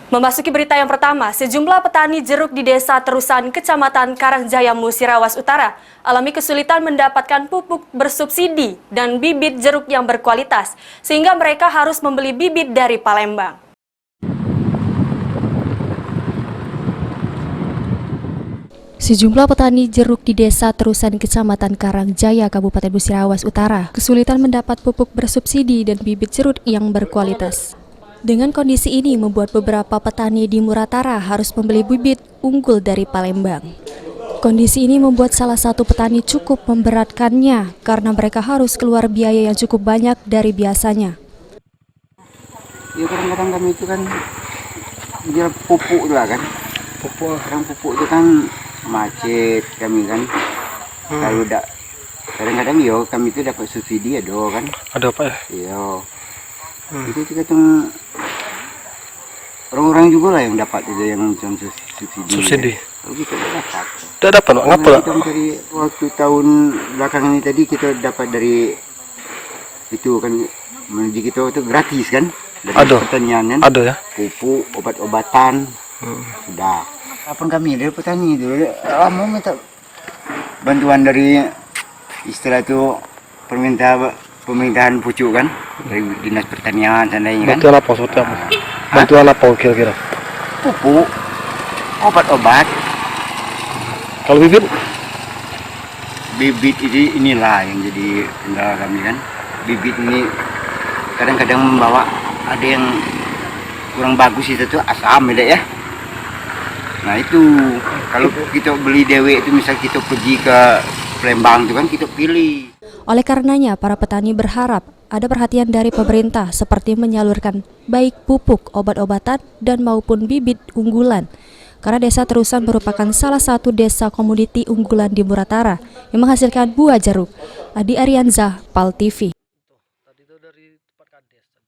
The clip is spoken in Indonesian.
Memasuki berita yang pertama, sejumlah petani jeruk di Desa Terusan, Kecamatan Karangjaya, Musirawas Utara, alami kesulitan mendapatkan pupuk bersubsidi dan bibit jeruk yang berkualitas, sehingga mereka harus membeli bibit dari Palembang. Sejumlah petani jeruk di Desa Terusan, Kecamatan Karangjaya, Kabupaten Musirawas Utara, kesulitan mendapat pupuk bersubsidi dan bibit jeruk yang berkualitas. Dengan kondisi ini membuat beberapa petani di Muratara harus membeli bibit unggul dari Palembang. Kondisi ini membuat salah satu petani cukup memberatkannya karena mereka harus keluar biaya yang cukup banyak dari biasanya. Ya kadang-kadang kami itu kan dia pupuk lah kan. Pupuk itu kan macet kami kan. Kalau kadang-kadang yo kami itu dapat subsidi kan. Ada apa ya? Iya. Itu juga tuh orang-orang juga lah yang dapat itu yang subsidi. Kalau kita dapat. Tidak dapat, ngapa lah? Dari waktu tahun belakangan ini tadi kita dapat dari itu kan, menuju kita itu gratis kan, dari pertanian kan. Ada ya. Pupuk, obat-obatan, sudah. Kapan kami dari petani itu mau minta bantuan dari istilah itu pemerintahan pucuk kan, dari dinas pertanian seandainya kan. Bantuan apa seperti apa? Bantuan apa kira-kira? Pupuk, obat-obat. Kalau bibit? Bibit inilah yang jadi kendala kami kan. Bibit ini kadang-kadang membawa ada yang kurang bagus itu tuh asam ya. Nah itu kalau kita beli dewe itu misal kita pergi ke Palembang itu kan kita pilih. Oleh karenanya, para petani berharap ada perhatian dari pemerintah seperti menyalurkan baik pupuk, obat-obatan, dan maupun bibit unggulan. Karena Desa Terusan merupakan salah satu desa komoditi unggulan di Muratara yang menghasilkan buah jeruk. Adi Arianza, PAL TV.